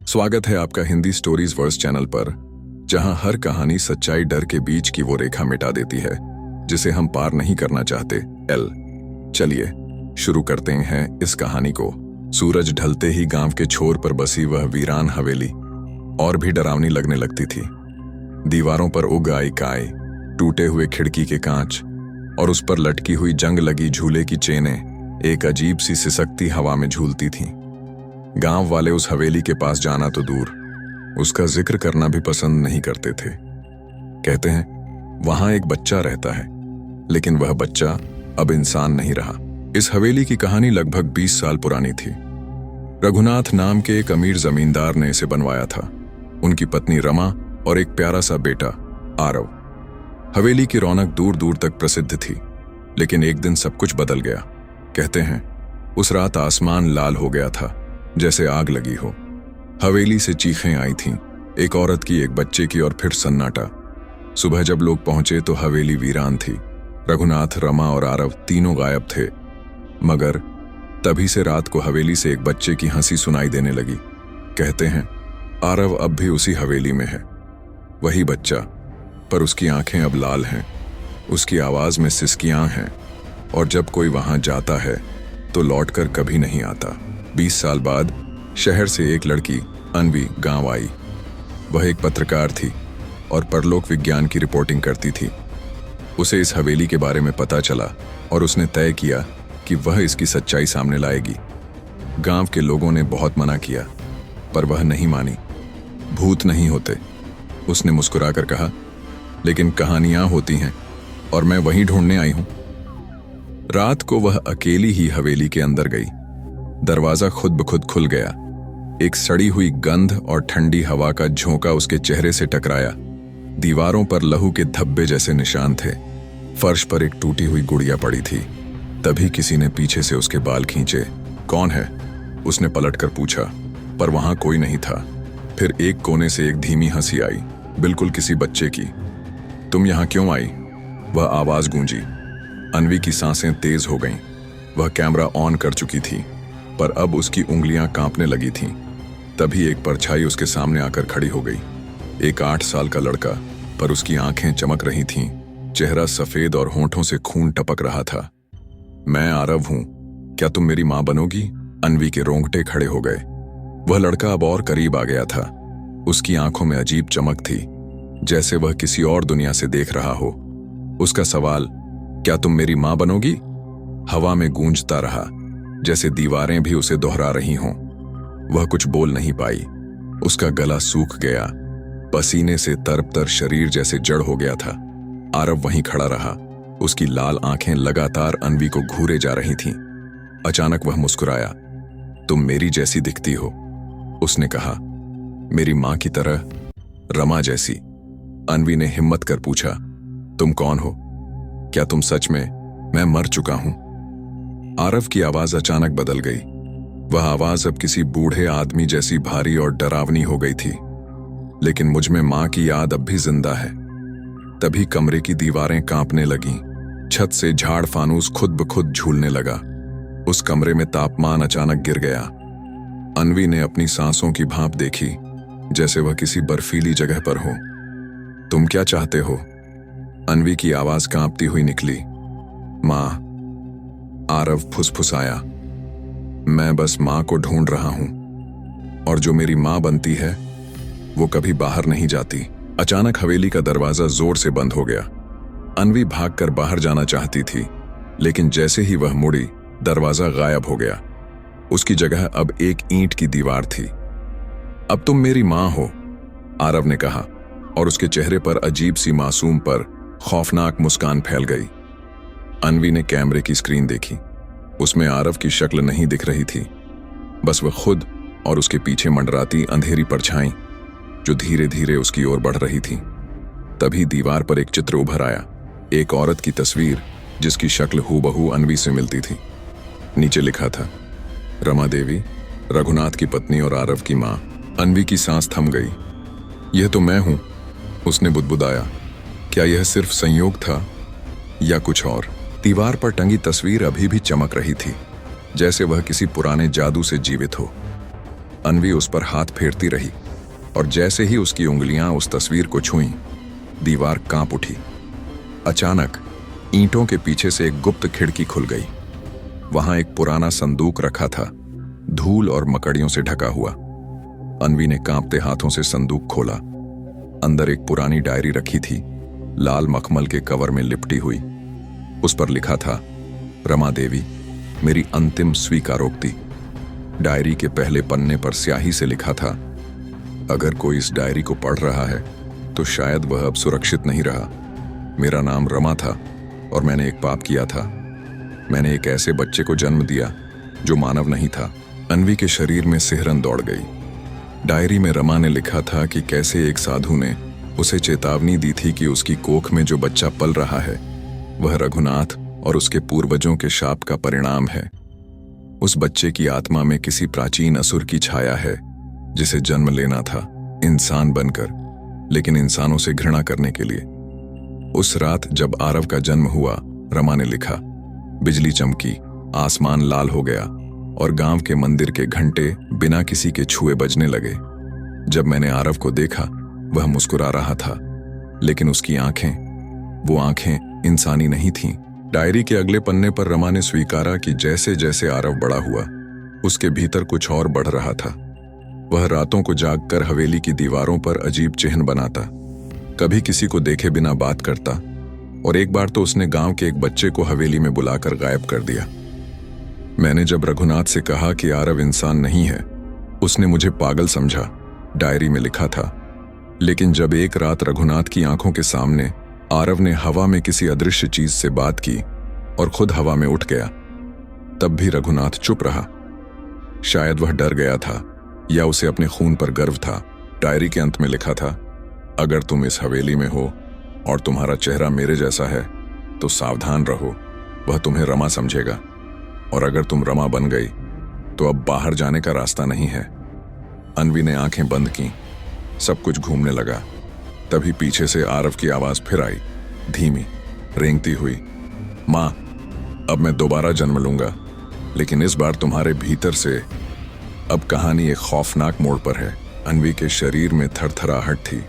स्वागत है आपका हिंदी स्टोरीज वर्स चैनल पर, जहां हर कहानी सच्चाई डर के बीच की वो रेखा मिटा देती है जिसे हम पार नहीं करना चाहते। चलिए शुरू करते हैं इस कहानी को। सूरज ढलते ही गांव के छोर पर बसी वह वीरान हवेली और भी डरावनी लगने लगती थी। दीवारों पर उग आई काई, टूटे हुए खिड़की के कांच और उस पर लटकी हुई जंग लगी झूले की चेनें एक अजीब सी सिसकती हवा में झूलती थीं। गांव वाले उस हवेली के पास जाना तो दूर, उसका जिक्र करना भी पसंद नहीं करते थे। कहते हैं वहां एक बच्चा रहता है, लेकिन वह बच्चा अब इंसान नहीं रहा। इस हवेली की कहानी लगभग 20 साल पुरानी थी। रघुनाथ नाम के एक अमीर जमींदार ने इसे बनवाया था। उनकी पत्नी रमा और एक प्यारा सा बेटा आरव। हवेली की रौनक दूर दूर तक प्रसिद्ध थी, लेकिन एक दिन सब कुछ बदल गया। कहते हैं उस रात आसमान लाल हो गया था, जैसे आग लगी हो। हवेली से चीखें आई थीं, एक औरत की, एक बच्चे की, और फिर सन्नाटा। सुबह जब लोग पहुंचे तो हवेली वीरान थी। रघुनाथ, रमा और आरव तीनों गायब थे। मगर तभी से रात को हवेली से एक बच्चे की हंसी सुनाई देने लगी। कहते हैं आरव अब भी उसी हवेली में है, वही बच्चा, पर उसकी आंखें अब लाल हैं, उसकी आवाज में सिसकियां हैं, और जब कोई वहां जाता है तो लौटकर कभी नहीं आता। 20 साल बाद शहर से एक लड़की अनवी गांव आई। वह एक पत्रकार थी और परलोक विज्ञान की रिपोर्टिंग करती थी। उसे इस हवेली के बारे में पता चला और उसने तय किया कि वह इसकी सच्चाई सामने लाएगी। गांव के लोगों ने बहुत मना किया, पर वह नहीं मानी। भूत नहीं होते, उसने मुस्कुराकर कहा, लेकिन कहानियां होती हैं और मैं वहीं ढूंढने आई हूं। रात को वह अकेली ही हवेली के अंदर गई। दरवाजा खुद ब खुद खुल गया। एक सड़ी हुई गंध और ठंडी हवा का झोंका उसके चेहरे से टकराया। दीवारों पर लहू के धब्बे जैसे निशान थे। फर्श पर एक टूटी हुई गुड़िया पड़ी थी। तभी किसी ने पीछे से उसके बाल खींचे। कौन है? उसने पलटकर पूछा, पर वहां कोई नहीं था। फिर एक कोने से एक धीमी हंसी आई, बिल्कुल किसी बच्चे की। तुम यहां क्यों आई? वह आवाज गूंजी। अनवी की सांसें तेज हो गईं। वह कैमरा ऑन कर चुकी थी, पर अब उसकी उंगलियां कांपने लगी थीं। तभी एक परछाई उसके सामने आकर खड़ी हो गई। एक 8 साल का लड़का, पर उसकी आंखें चमक रही थीं। चेहरा सफेद और होंठों से खून टपक रहा था। मैं आरव हूं, क्या तुम मेरी मां बनोगी? अनवी के रोंगटे खड़े हो गए। वह लड़का अब और करीब आ गया था। उसकी आंखों में अजीब चमक थी, जैसे वह किसी और दुनिया से देख रहा हो। उसका सवाल, क्या तुम मेरी मां बनोगी, हवा में गूंजता रहा, जैसे दीवारें भी उसे दोहरा रही हों। वह कुछ बोल नहीं पाई। उसका गला सूख गया। पसीने से तरबतर शरीर जैसे जड़ हो गया था। आरव वहीं खड़ा रहा। उसकी लाल आंखें लगातार अनवी को घूरे जा रही थीं। अचानक वह मुस्कुराया। तुम मेरी जैसी दिखती हो, उसने कहा। मेरी मां की तरह, रमा जैसी। अनवी ने हिम्मत कर पूछा, तुम कौन हो? क्या तुम सच में? मैं मर चुका हूं। आरव की आवाज अचानक बदल गई। वह आवाज अब किसी बूढ़े आदमी जैसी भारी और डरावनी हो गई थी। लेकिन मुझ में मां की याद अब भी जिंदा है। तभी कमरे की दीवारें कांपने लगीं। छत से झाड़ फानूस खुद ब खुद झूलने लगा। उस कमरे में तापमान अचानक गिर गया। अनवी ने अपनी सांसों की भाप देखी, जैसे वह किसी बर्फीली जगह पर हो। तुम क्या चाहते हो? अनवी की आवाज कांपती हुई निकली। मां, आरव फुसफुसाया। मैं बस मां को ढूंढ रहा हूं, और जो मेरी मां बनती है वो कभी बाहर नहीं जाती। अचानक हवेली का दरवाजा जोर से बंद हो गया। अनवी भागकर बाहर जाना चाहती थी, लेकिन जैसे ही वह मुड़ी, दरवाजा गायब हो गया। उसकी जगह अब एक ईंट की दीवार थी। अब तुम मेरी मां हो, आरव ने कहा, और उसके चेहरे पर अजीब सी मासूम पर खौफनाक मुस्कान फैल गई। अनवी ने कैमरे की स्क्रीन देखी। उसमें आरव की शक्ल नहीं दिख रही थी, बस वह खुद और उसके पीछे मंडराती अंधेरी परछाई जो धीरे धीरे उसकी ओर बढ़ रही थी। तभी दीवार पर एक चित्र उभर आया, एक औरत की तस्वीर जिसकी शक्ल हूबहू अनवी से मिलती थी। नीचे लिखा था, रमा देवी, रघुनाथ की पत्नी और आरव की मां। अनवी की सांस थम गई। यह तो मैं हूं, उसने बुदबुदाया। क्या यह सिर्फ संयोग था या कुछ और? दीवार पर टंगी तस्वीर अभी भी चमक रही थी, जैसे वह किसी पुराने जादू से जीवित हो। अनवी उस पर हाथ फेरती रही और जैसे ही उसकी उंगलियां उस तस्वीर को छुईं, दीवार कांप उठी। अचानक ईंटों के पीछे से एक गुप्त खिड़की खुल गई। वहां एक पुराना संदूक रखा था, धूल और मकड़ियों से ढका हुआ। अनवी ने कांपते हाथों से संदूक खोला। अंदर एक पुरानी डायरी रखी थी, लाल मखमल के कवर में लिपटी हुई। उस पर लिखा था, रमा देवी, मेरी अंतिम स्वीकारोक्ति। डायरी के पहले पन्ने पर स्याही से लिखा था, अगर कोई इस डायरी को पढ़ रहा है तो शायद वह अब सुरक्षित नहीं रहा। मेरा नाम रमा था और मैंने एक पाप किया था। मैंने एक ऐसे बच्चे को जन्म दिया जो मानव नहीं था। अनवी के शरीर में सिहरन दौड़ गई। डायरी में रमा ने लिखा था कि कैसे एक साधु ने उसे चेतावनी दी थी कि उसकी कोख में जो बच्चा पल रहा है वह रघुनाथ और उसके पूर्वजों के शाप का परिणाम है। उस बच्चे की आत्मा में किसी प्राचीन असुर की छाया है जिसे जन्म लेना था इंसान बनकर, लेकिन इंसानों से घृणा करने के लिए। उस रात जब आरव का जन्म हुआ, रमा ने लिखा, बिजली चमकी, आसमान लाल हो गया और गांव के मंदिर के घंटे बिना किसी के छुए बजने लगे। जब मैंने आरव को देखा, वह मुस्कुरा रहा था, लेकिन उसकी वो आंखें इंसानी नहीं थीं। डायरी के अगले पन्ने पर रमा ने स्वीकारा कि जैसे जैसे आरव बड़ा हुआ, उसके भीतर कुछ और बढ़ रहा था। वह रातों को जागकर हवेली की दीवारों पर अजीब चिन्ह बनाता, कभी किसी को देखे बिना बात करता, और एक बार तो उसने गांव के एक बच्चे को हवेली में बुलाकर गायब कर दिया। मैंने जब रघुनाथ से कहा कि आरव इंसान नहीं है, उसने मुझे पागल समझा, डायरी में लिखा था। लेकिन जब एक रात रघुनाथ की आंखों के सामने आरव ने हवा में किसी अदृश्य चीज से बात की और खुद हवा में उठ गया, तब भी रघुनाथ चुप रहा। शायद वह डर गया था या उसे अपने खून पर गर्व था। डायरी के अंत में लिखा था, अगर तुम इस हवेली में हो और तुम्हारा चेहरा मेरे जैसा है तो सावधान रहो, वह तुम्हें रमा समझेगा, और अगर तुम रमा बन गई तो अब बाहर जाने का रास्ता नहीं है। अनवी ने आंखें बंद की, सब कुछ घूमने लगा। तभी पीछे से आरव की आवाज फिर आई, धीमी, रेंगती हुई, मां, अब मैं दोबारा जन्म लूंगा, लेकिन इस बार तुम्हारे भीतर से। अब कहानी एक खौफनाक मोड़ पर है। अनवी के शरीर में थरथराहट थी,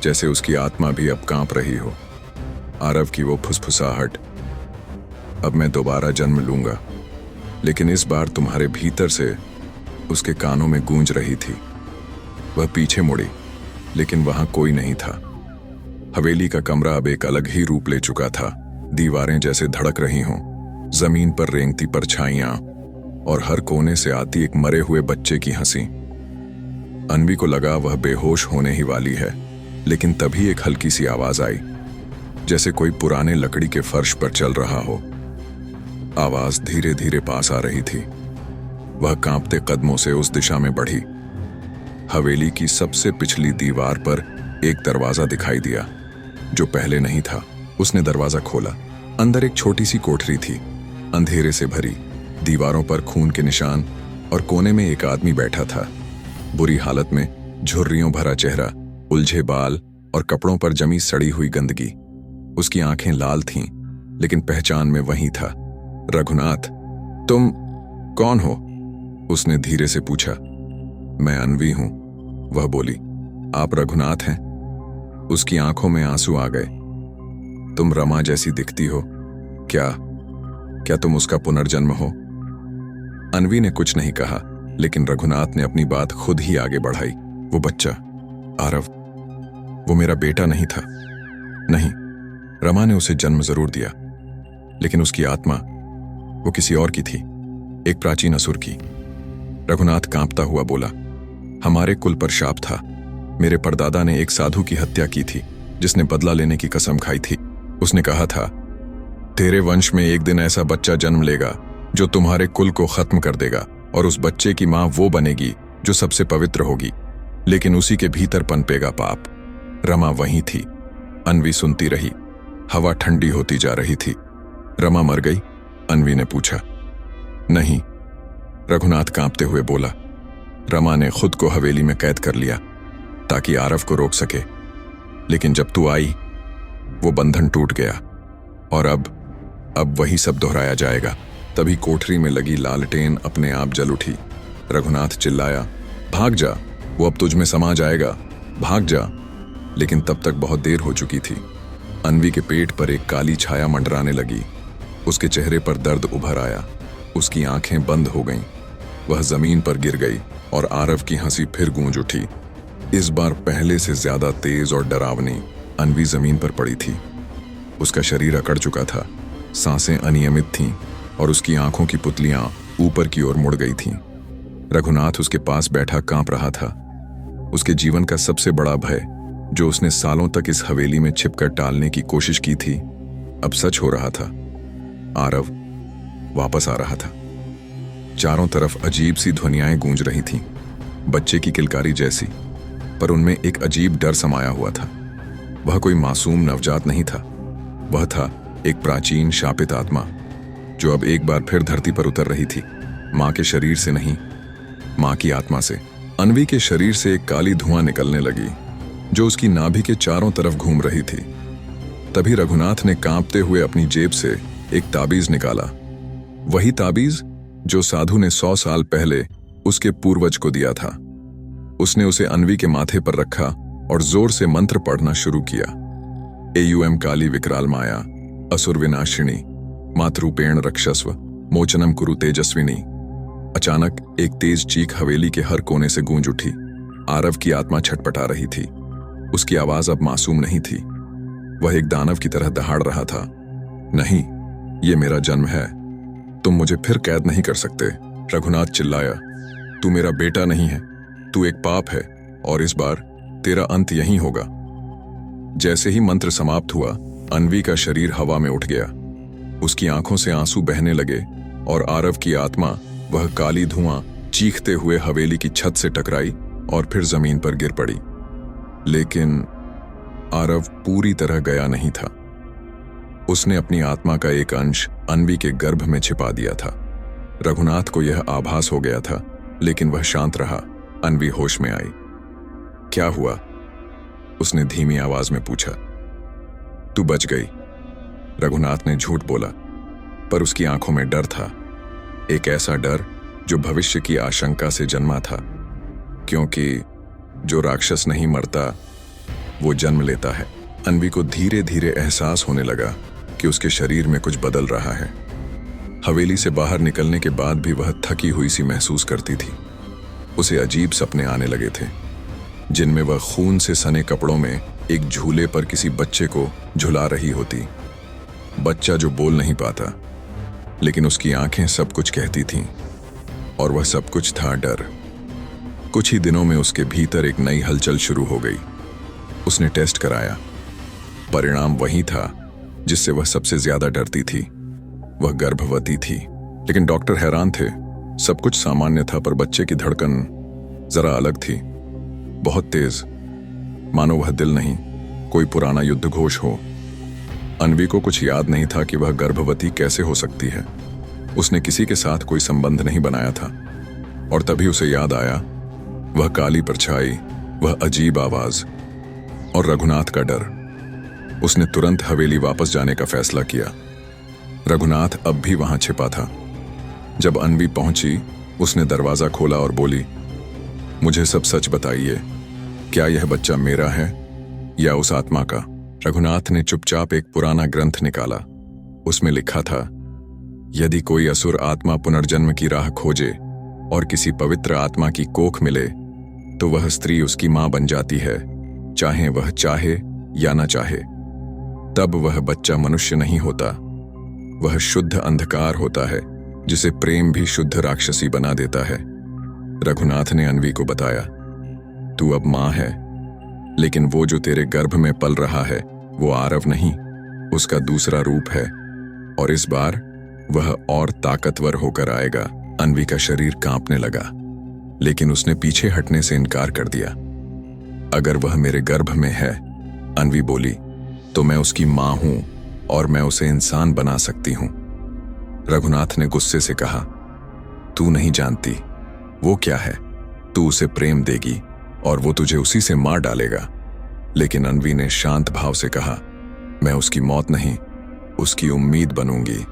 जैसे उसकी आत्मा भी अब कांप रही हो। आरव की वो फुसफुसाहट, अब मैं दोबारा जन्म लूंगा, लेकिन इस बार तुम्हारे भीतर से, उसके कानों में गूंज रही थी। वह पीछे मुड़ी, लेकिन वहां कोई नहीं था। हवेली का कमरा अब एक अलग ही रूप ले चुका था। दीवारें जैसे धड़क रही हों, जमीन पर रेंगती परछाइयां, और हर कोने से आती एक मरे हुए बच्चे की हंसी। अनवी को लगा वह बेहोश होने ही वाली है, लेकिन तभी एक हल्की सी आवाज आई, जैसे कोई पुराने लकड़ी के फर्श पर चल रहा हो। आवाज धीरे धीरे पास आ रही थी। वह कांपते कदमों से उस दिशा में बढ़ी। हवेली की सबसे पिछली दीवार पर एक दरवाजा दिखाई दिया, जो पहले नहीं था। उसने दरवाजा खोला। अंदर एक छोटी सी कोठरी थी, अंधेरे से भरी, दीवारों पर खून के निशान, और कोने में एक आदमी बैठा था, बुरी हालत में, झुर्रियों भरा चेहरा, उलझे बाल और कपड़ों पर जमी सड़ी हुई गंदगी। उसकी आंखें लाल थीं, लेकिन पहचान में वही था। रघुनाथ, तुम कौन हो? उसने धीरे से पूछा। मैं अनवी हूं, वह बोली। आप रघुनाथ हैं? उसकी आंखों में आंसू आ गए। तुम रमा जैसी दिखती हो। क्या तुम उसका पुनर्जन्म हो? अनवी ने कुछ नहीं कहा, लेकिन रघुनाथ ने अपनी बात खुद ही आगे बढ़ाई। वो बच्चा, आरव, वो मेरा बेटा नहीं था। नहीं, रमा ने उसे जन्म जरूर दिया, लेकिन उसकी आत्मा, वो किसी और की थी, एक प्राचीन असुर की। रघुनाथ कांपता हुआ बोला, हमारे कुल पर शाप था। मेरे परदादा ने एक साधु की हत्या की थी, जिसने बदला लेने की कसम खाई थी। उसने कहा था, तेरे वंश में एक दिन ऐसा बच्चा जन्म लेगा जो तुम्हारे कुल को खत्म कर देगा, और उस बच्चे की मां वो बनेगी जो सबसे पवित्र होगी, लेकिन उसी के भीतर पनपेगा पाप। रमा वहीं थी। अनवी सुनती रही। हवा ठंडी होती जा रही थी। रमा मर गई? अनवी ने पूछा। नहीं, रघुनाथ कांपते हुए बोला। रमा ने खुद को हवेली में कैद कर लिया ताकि आरव को रोक सके, लेकिन जब तू आई, वो बंधन टूट गया, और अब वही सब दोहराया जाएगा। तभी कोठरी में लगी लालटेन अपने आप जल उठी। रघुनाथ चिल्लाया, भाग जा, वो अब तुझ में समा जाएगा, भाग जा। लेकिन तब तक बहुत देर हो चुकी थी। अन्वी के पेट पर एक काली छाया मंडराने लगी। उसके चेहरे पर दर्द उभर आया। उसकी आंखें बंद हो गईं। वह जमीन पर गिर गई और आरव की हंसी फिर गूंज उठी। इस बार पहले से ज्यादा तेज और डरावनी। अन्वी जमीन पर पड़ी थी। उसका शरीर अकड़ चुका था, सांसें अनियमित थीं और उसकी आंखों की पुतलियां ऊपर की ओर मुड़ गई थीं। रघुनाथ उसके पास बैठा कांप रहा था। उसके जीवन का सबसे बड़ा भय, जो उसने सालों तक इस हवेली में छिपकर टालने की कोशिश की थी, अब सच हो रहा था। आरव वापस आ रहा था। चारों तरफ अजीब सी ध्वनियाएं गूंज रही थीं, बच्चे की किलकारी जैसी, पर उनमें एक अजीब डर समाया हुआ था। वह कोई मासूम नवजात नहीं था। वह था एक प्राचीन शापित आत्मा, जो अब एक बार फिर धरती पर उतर रही थी। मां के शरीर से नहीं, मां की आत्मा से। अन्वी के शरीर से एक काली धुआं निकलने लगी, जो उसकी नाभि के चारों तरफ घूम रही थी। तभी रघुनाथ ने कांपते हुए अपनी जेब से एक ताबीज निकाला। वही ताबीज जो साधु ने 100 साल पहले उसके पूर्वज को दिया था। उसने उसे अन्वी के माथे पर रखा और जोर से मंत्र पढ़ना शुरू किया। एयुएम काली विकराल माया असुर विनाशिनी मातृपेण रक्षस्व मोचनम कुरु तेजस्विनी। अचानक एक तेज चीख हवेली के हर कोने से गूंज उठी। आरव की आत्मा छटपटा रही थी। उसकी आवाज अब मासूम नहीं थी। वह एक दानव की तरह दहाड़ रहा था। नहीं, ये मेरा जन्म है। तुम मुझे फिर कैद नहीं कर सकते। रघुनाथ चिल्लाया। तू मेरा बेटा नहीं है, तू एक पाप है और इस बार तेरा अंत यहीं होगा। जैसे ही मंत्र समाप्त हुआ, अन्वी का शरीर हवा में उठ गया। उसकी आंखों से आंसू बहने लगे और आरव की आत्मा, वह काली धुआं चीखते हुए हवेली की छत से टकराई और फिर जमीन पर गिर पड़ी। लेकिन आरव पूरी तरह गया नहीं था। उसने अपनी आत्मा का एक अंश अन्वी के गर्भ में छिपा दिया था। रघुनाथ को यह आभास हो गया था, लेकिन वह शांत रहा। अन्वी होश में आई। क्या हुआ? उसने धीमी आवाज में पूछा। तू बच गई। रघुनाथ ने झूठ बोला, पर उसकी आंखों में डर था। एक ऐसा डर जो भविष्य की आशंका से जन्मा था, क्योंकि जो राक्षस नहीं मरता वो जन्म लेता है। अन्वी को धीरे धीरे एहसास होने लगा कि उसके शरीर में कुछ बदल रहा है। हवेली से बाहर निकलने के बाद भी वह थकी हुई सी महसूस करती थी। उसे अजीब सपने आने लगे थे, जिनमें वह खून से सने कपड़ों में एक झूले पर किसी बच्चे को झुला रही होती। बच्चा जो बोल नहीं पाता, लेकिन उसकी आंखें सब कुछ कहती थीं, और वह सब कुछ था डर। कुछ ही दिनों में उसके भीतर एक नई हलचल शुरू हो गई। उसने टेस्ट कराया। परिणाम वही था जिससे वह सबसे ज्यादा डरती थी। वह गर्भवती थी। लेकिन डॉक्टर हैरान थे। सब कुछ सामान्य था, पर बच्चे की धड़कन जरा अलग थी, बहुत तेज, मानो वह दिल नहीं, कोई पुराना युद्ध घोष हो। अन्वी को कुछ याद नहीं था कि वह गर्भवती कैसे हो सकती है। उसने किसी के साथ कोई संबंध नहीं बनाया था, और तभी उसे याद आया वह काली परछाई, वह अजीब आवाज और रघुनाथ का डर। उसने तुरंत हवेली वापस जाने का फैसला किया। रघुनाथ अब भी वहां छिपा था। जब अन्वी पहुंची, उसने दरवाजा खोला और बोली, मुझे सब सच बताइए, क्या यह बच्चा मेरा है या उस आत्मा का? रघुनाथ ने चुपचाप एक पुराना ग्रंथ निकाला। उसमें लिखा था, यदि कोई असुर आत्मा पुनर्जन्म की राह खोजे और किसी पवित्र आत्मा की कोख मिले, तो वह स्त्री उसकी मां बन जाती है, चाहे वह चाहे या न चाहे। तब वह बच्चा मनुष्य नहीं होता, वह शुद्ध अंधकार होता है, जिसे प्रेम भी शुद्ध राक्षसी बना देता है। रघुनाथ ने अन्वी को बताया, तू अब मां है, लेकिन वो जो तेरे गर्भ में पल रहा है वो आरव नहीं, उसका दूसरा रूप है, और इस बार वह और ताकतवर होकर आएगा। अन्वी का शरीर कांपने लगा, लेकिन उसने पीछे हटने से इनकार कर दिया। अगर वह मेरे गर्भ में है, अन्वी बोली, तो मैं उसकी मां हूं और मैं उसे इंसान बना सकती हूं। रघुनाथ ने गुस्से से कहा, तू नहीं जानती वो क्या है। तू उसे प्रेम देगी और वो तुझे उसी से मार डालेगा। लेकिन अन्वी ने शांत भाव से कहा, मैं उसकी मौत नहीं, उसकी उम्मीद बनूंगी।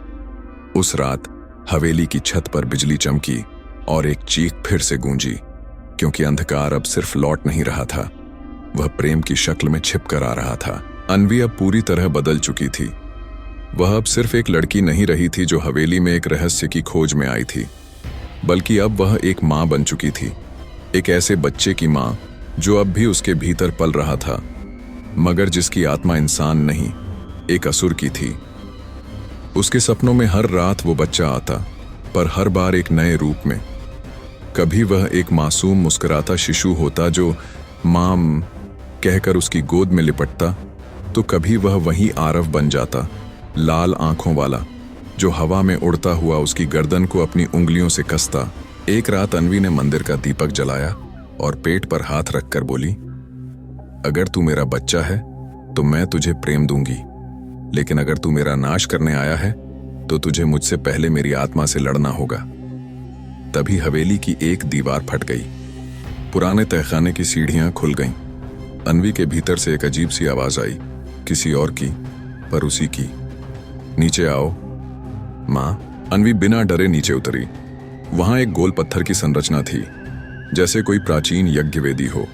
उस रात हवेली की छत पर बिजली चमकी और एक चीख फिर से गूंजी। क्योंकि अंधकार अब सिर्फ लौट नहीं रहा था, वह प्रेम की शक्ल में छिप कर आ रहा था। अन्वी अब पूरी तरह बदल चुकी थी। वह अब सिर्फ एक लड़की नहीं रही थी जो हवेली में एक रहस्य की खोज में आई थी, बल्कि अब वह एक माँ बन चुकी थी। एक ऐसे बच्चे की माँ जो अब भी उसके भीतर पल रहा था, मगर जिसकी आत्मा इंसान नहीं, एक असुर की थी। उसके सपनों में हर रात वो बच्चा आता, पर हर बार एक नए रूप में। कभी वह एक मासूम मुस्कुराता शिशु होता जो माम कहकर उसकी गोद में लिपटता, तो कभी वह वही आरव बन जाता, लाल आंखों वाला, जो हवा में उड़ता हुआ उसकी गर्दन को अपनी उंगलियों से कसता। एक रात अन्वी ने मंदिर का दीपक जलाया और पेट पर हाथ रखकर बोली, अगर तू मेरा बच्चा है तो मैं तुझे प्रेम दूंगी, लेकिन अगर तू मेरा नाश करने आया है तो तुझे मुझसे पहले मेरी आत्मा से लड़ना होगा। तभी हवेली की एक दीवार फट गई, पुराने तहखाने की सीढ़ियां खुल गईं। अन्वी के भीतर से एक अजीब सी आवाज आई, किसी और की, पर उसी की। नीचे आओ माँ। अन्वी बिना डरे नीचे उतरी। वहां एक गोल पत्थर की संरचना थी, जैसे कोई प्राचीन यज्ञ वेदी हो।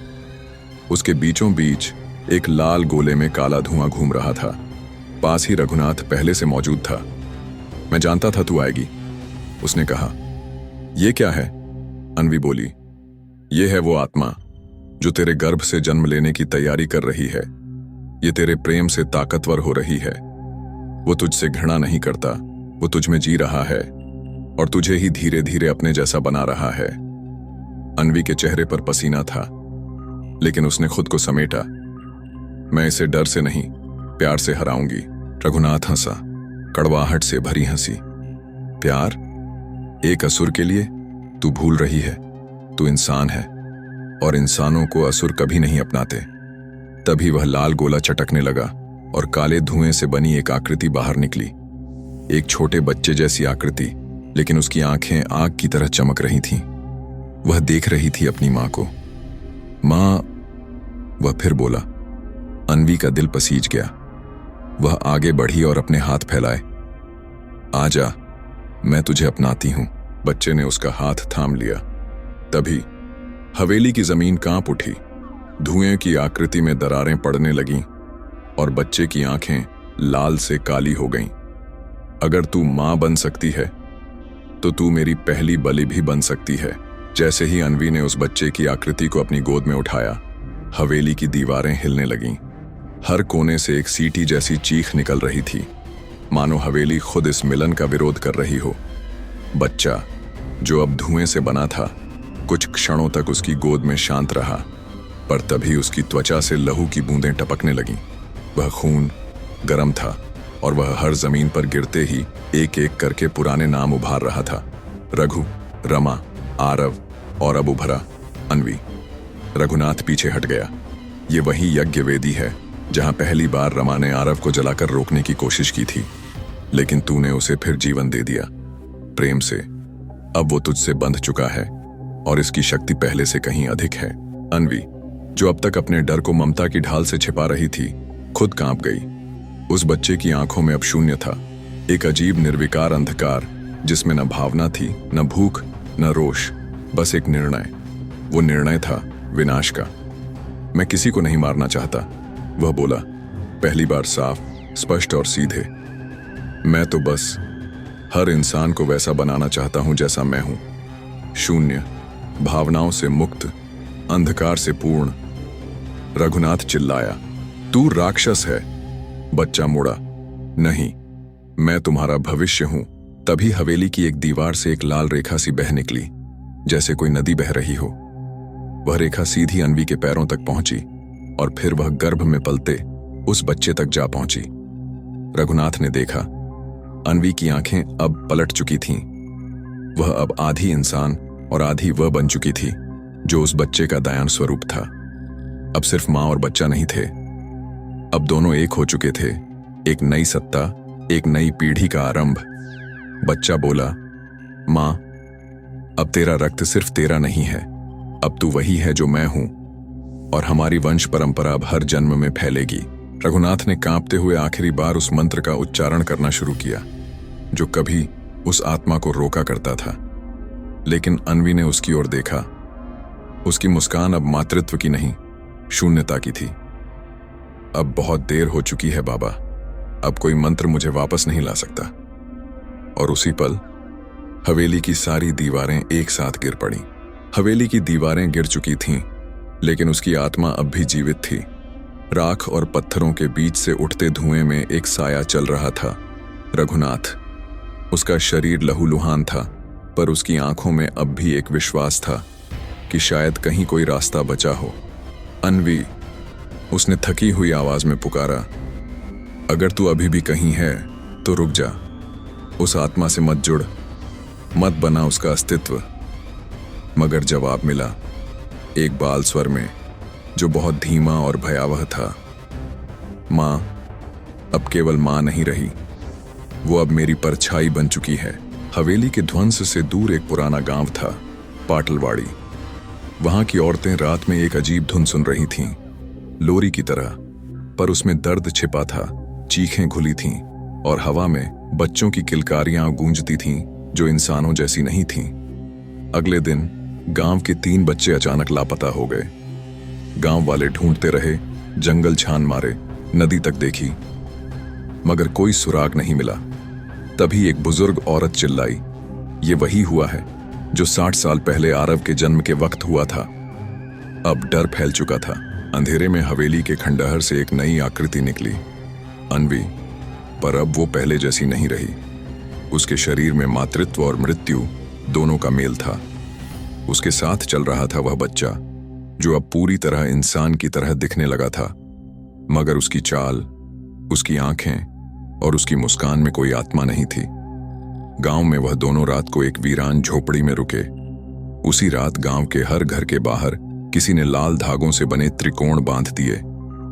उसके बीचों बीच एक लाल गोले में काला धुआं घूम रहा था। पास ही रघुनाथ पहले से मौजूद था। मैं जानता था तू आएगी, उसने कहा। यह क्या है? अन्वी बोली। यह है वो आत्मा जो तेरे गर्भ से जन्म लेने की तैयारी कर रही है। ये तेरे प्रेम से ताकतवर हो रही है। वो तुझसे घृणा नहीं करता, वो तुझ में जी रहा है और तुझे ही धीरे धीरे अपने जैसा बना रहा है। अन्वी के चेहरे पर पसीना था, लेकिन उसने खुद को समेटा। मैं इसे डर से नहीं, प्यार से हराऊंगी। रघुनाथ हंसा, कड़वाहट से भरी हंसी। प्यार? एक असुर के लिए? तू भूल रही है, तू इंसान है और इंसानों को असुर कभी नहीं अपनाते। तभी वह लाल गोला चटकने लगा और काले धुएं से बनी एक आकृति बाहर निकली। एक छोटे बच्चे जैसी आकृति, लेकिन उसकी आंखें आग की तरह चमक रही थीं। वह देख रही थी अपनी मां को। मां, वह फिर बोला। अन्वी का दिल पसीज गया। वह आगे बढ़ी और अपने हाथ फैलाए। आजा, मैं तुझे अपनाती हूं। बच्चे ने उसका हाथ थाम लिया। तभी हवेली की जमीन कांप उठी। धुएं की आकृति में दरारें पड़ने लगीं और बच्चे की आंखें लाल से काली हो गईं। अगर तू मां बन सकती है तो तू मेरी पहली बलि भी बन सकती है। जैसे ही अन्वी ने उस बच्चे की आकृति को अपनी गोद में उठाया, हवेली की दीवारें हिलने लगीं। हर कोने से एक सीटी जैसी चीख निकल रही थी, मानो हवेली खुद इस मिलन का विरोध कर रही हो। बच्चा, जो अब धुएं से बना था, कुछ क्षणों तक उसकी गोद में शांत रहा, पर तभी उसकी त्वचा से लहू की बूंदें टपकने लगीं। वह खून गर्म था और वह हर जमीन पर गिरते ही एक एक करके पुराने नाम उभार रहा था। रघु, रमा, आरव और अब उभरा अन्वी। रघुनाथ पीछे हट गया। ये वही यज्ञ वेदी है जहां पहली बार रमा ने आरव को जलाकर रोकने की कोशिश की थी, लेकिन तूने उसे फिर जीवन दे दिया, प्रेम से। अब वो तुझसे बंध चुका है और इसकी शक्ति पहले से कहीं अधिक है। अन्वी, जो अब तक अपने डर को ममता की ढाल से छिपा रही थी, खुद कांप गई। उस बच्चे की आंखों में अब शून्य था, एक अजीब निर्विकार अंधकार जिसमें न भावना थी, न भूख, न रोष, बस एक निर्णय। वो निर्णय था विनाश का। मैं किसी को नहीं मारना चाहता, वह बोला, पहली बार साफ, स्पष्ट और सीधे। मैं तो बस हर इंसान को वैसा बनाना चाहता हूं जैसा मैं हूं, शून्य, भावनाओं से मुक्त, अंधकार से पूर्ण। रघुनाथ चिल्लाया, तू राक्षस है। बच्चा मुड़ा, नहीं, मैं तुम्हारा भविष्य हूं। तभी हवेली की एक दीवार से एक लाल रेखा सी बह निकली, जैसे कोई नदी बह रही हो। वह रेखा सीधी अन्वी के पैरों तक पहुंची और फिर वह गर्भ में पलते उस बच्चे तक जा पहुंची। रघुनाथ ने देखा, अन्वी की आंखें अब पलट चुकी थीं। वह अब आधी इंसान और आधी वह बन चुकी थी जो उस बच्चे का दयान स्वरूप था। अब सिर्फ मां और बच्चा नहीं थे, अब दोनों एक हो चुके थे। एक नई सत्ता, एक नई पीढ़ी का आरंभ। बच्चा बोला, मां, अब तेरा रक्त सिर्फ तेरा नहीं है, अब तू वही है जो मैं हूं, और हमारी वंश परंपरा अब हर जन्म में फैलेगी। रघुनाथ ने कांपते हुए आखिरी बार उस मंत्र का उच्चारण करना शुरू किया जो कभी उस आत्मा को रोका करता था। लेकिन अन्वी ने उसकी ओर देखा। उसकी मुस्कान अब मातृत्व की नहीं, शून्यता की थी। अब बहुत देर हो चुकी है बाबा, अब कोई मंत्र मुझे वापस नहीं ला सकता। और उसी पल हवेली की सारी दीवारें एक साथ गिर पड़ी। हवेली की दीवारें गिर चुकी थीं, लेकिन उसकी आत्मा अब भी जीवित थी। राख और पत्थरों के बीच से उठते धुएं में एक साया चल रहा था, रघुनाथ। उसका शरीर लहूलुहान था, पर उसकी आंखों में अब भी एक विश्वास था कि शायद कहीं कोई रास्ता बचा हो। अन्वी, उसने थकी हुई आवाज में पुकारा, अगर तू अभी भी कहीं है तो रुक जा। उस आत्मा से मत जुड़, मत बना उसका अस्तित्व। मगर जवाब मिला, एक बाल स्वर में जो बहुत धीमा और भयावह था। मां अब केवल मां नहीं रही, वो अब मेरी परछाई बन चुकी है। हवेली के ध्वंस से दूर एक पुराना गांव था, पाटलवाड़ी। वहां की औरतें रात में एक अजीब धुन सुन रही थीं, लोरी की तरह, पर उसमें दर्द छिपा था। चीखें घुली थीं और हवा में बच्चों की किलकारियां गूंजती थीं जो इंसानों जैसी नहीं थीं। अगले दिन गांव के 3 बच्चे अचानक लापता हो गए। गांव वाले ढूंढते रहे, जंगल छान मारे, नदी तक देखी, मगर कोई सुराग नहीं मिला। तभी एक बुजुर्ग औरत चिल्लाई, ये वही हुआ है जो 60 साल पहले आरव के जन्म के वक्त हुआ था। अब डर फैल चुका था। अंधेरे में हवेली के खंडहर से एक नई आकृति निकली, अन्वी, पर अब वो पहले जैसी नहीं रही। उसके शरीर में मातृत्व और मृत्यु दोनों का मेल था। उसके साथ चल रहा था वह बच्चा जो अब पूरी तरह इंसान की तरह दिखने लगा था, मगर उसकी चाल, उसकी आंखें और उसकी मुस्कान में कोई आत्मा नहीं थी। गांव में वह दोनों रात को एक वीरान झोपड़ी में रुके। उसी रात गांव के हर घर के बाहर किसी ने लाल धागों से बने त्रिकोण बांध दिए,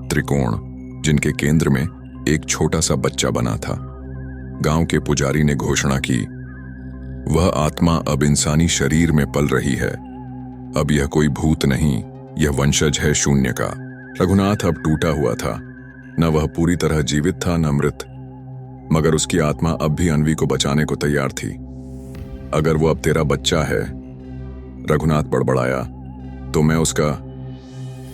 त्रिकोण जिनके केंद्र में एक छोटा सा बच्चा बना था। गांव के पुजारी ने घोषणा की, वह आत्मा अब इंसानी शरीर में पल रही है। अब यह कोई भूत नहीं, यह वंशज है शून्य का। रघुनाथ अब टूटा हुआ था, न वह पूरी तरह जीवित था न मृत, मगर उसकी आत्मा अब भी अन्वी को बचाने को तैयार थी। अगर वो अब तेरा बच्चा है, रघुनाथ बड़बड़ाया, तो मैं उसका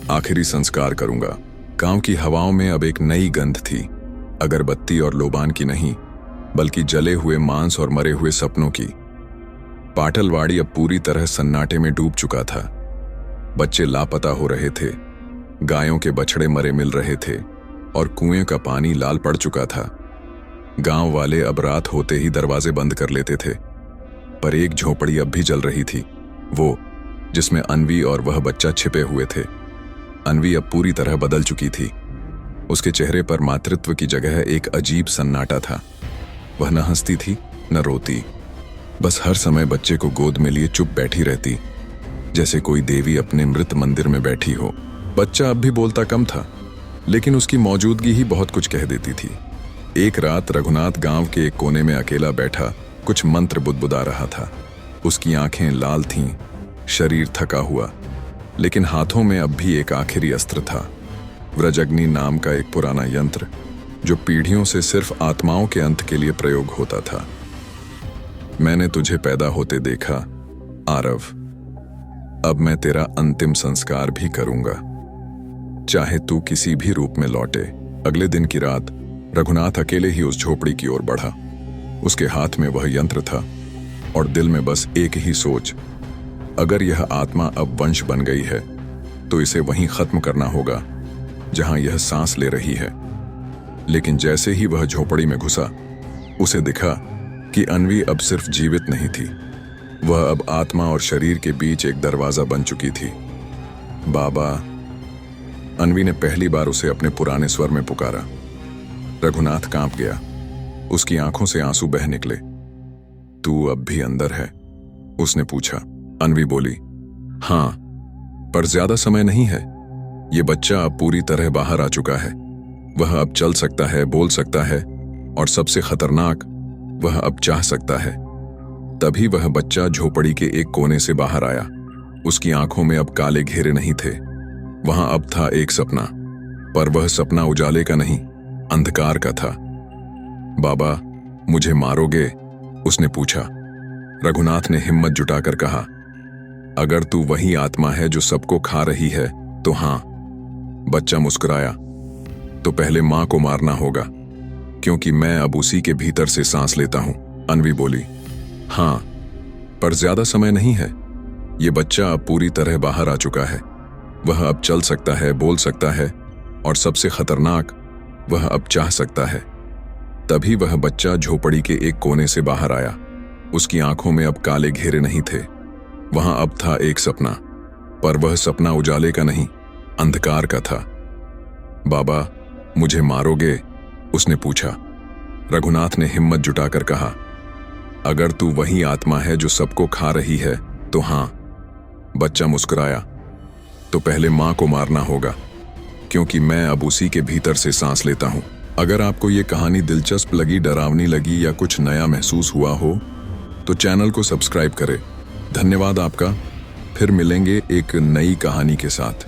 आखिरी संस्कार करूंगा। गांव की हवाओं में अब एक नई गंध थी, अगरबत्ती और लोबान की नहीं, बल्कि जले हुए मांस और मरे हुए सपनों की। पाटलवाड़ी अब पूरी तरह सन्नाटे में डूब चुका था। बच्चे लापता हो रहे थे, गायों के बछड़े मरे मिल रहे थे और कुएं का पानी लाल पड़ चुका था। गांव वाले अब रात होते ही दरवाजे बंद कर लेते थे, पर एक झोपड़ी अब भी जल रही थी, वो जिसमें अन्वी और वह बच्चा छिपे हुए थे। अन्वी अब पूरी तरह बदल चुकी थी। उसके चेहरे पर मातृत्व की जगह एक अजीब सन्नाटा था। वह न हंसती थी न रोती, बस हर समय बच्चे को गोद में लिए चुप बैठी रहती, जैसे कोई देवी अपने मृत मंदिर में बैठी हो। बच्चा अब भी बोलता कम था, लेकिन उसकी मौजूदगी ही बहुत कुछ कह देती थी। एक रात रघुनाथ गांव के एक कोने में अकेला बैठा कुछ मंत्र बुदबुदा रहा था। उसकी आंखें लाल थीं, शरीर थका हुआ, लेकिन हाथों में अब भी एक आखिरी अस्त्र था, व्रजग्नि नाम का एक पुराना यंत्र जो पीढ़ियों से सिर्फ आत्माओं के अंत के लिए प्रयोग होता था। मैंने तुझे पैदा होते देखा, आरव। अब मैं तेरा अंतिम संस्कार भी करूंगा, चाहे तू किसी भी रूप में लौटे। अगले दिन की रात रघुनाथ अकेले ही उस झोपड़ी की ओर बढ़ा। उसके हाथ में वह यंत्र था और दिल में बस एक ही सोच, अगर यह आत्मा अब वंश बन गई है तो इसे वहीं खत्म करना होगा जहां यह सांस ले रही है। लेकिन जैसे ही वह झोपड़ी में घुसा, उसे दिखा कि अन्वी अब सिर्फ जीवित नहीं थी, वह अब आत्मा और शरीर के बीच एक दरवाजा बन चुकी थी। बाबा, अन्वी ने पहली बार उसे अपने पुराने स्वर में पुकारा। रघुनाथ कांप गया, उसकी आंखों से आंसू बह निकले। तू अब भी अंदर है? उसने पूछा। अन्वी बोली, हाँ, पर ज्यादा समय नहीं है। ये बच्चा अब पूरी तरह बाहर आ चुका है। वह अब चल सकता है, बोल सकता है, और सबसे खतरनाक, वह अब चाह सकता है। तभी वह बच्चा झोपड़ी के एक कोने से बाहर आया। उसकी आंखों में अब काले घेरे नहीं थे। वहां अब था एक सपना, पर वह सपना उजाले का नहीं, अंधकार का था। बाबा, मुझे मारोगे? उसने पूछा। रघुनाथ ने हिम्मत जुटाकर कहा, अगर तू वही आत्मा है जो सबको खा रही है तो हाँ। बच्चा मुस्कुराया। तो पहले मां को मारना होगा, क्योंकि मैं अब उसी के भीतर से सांस लेता हूं। अन्वी बोली, हाँ, पर ज्यादा समय नहीं है। ये बच्चा अब पूरी तरह बाहर आ चुका है। वह अब चल सकता है, बोल सकता है, और सबसे खतरनाक, वह अब चाह सकता है। तभी वह बच्चा झोपड़ी के एक कोने से बाहर आया। उसकी आंखों में अब काले घेरे नहीं थे। वहां अब था एक सपना, पर वह सपना उजाले का नहीं, अंधकार का था। बाबा, मुझे मारोगे? उसने पूछा। रघुनाथ ने हिम्मत जुटाकर कहा, अगर तू वही आत्मा है जो सबको खा रही है तो हाँ। बच्चा मुस्कुराया। तो पहले मां को मारना होगा, क्योंकि मैं अब उसी के भीतर से सांस लेता हूं। अगर आपको ये कहानी दिलचस्प लगी, डरावनी लगी या कुछ नया महसूस हुआ हो तो चैनल को सब्सक्राइब करें। धन्यवाद आपका। फिर मिलेंगे एक नई कहानी के साथ।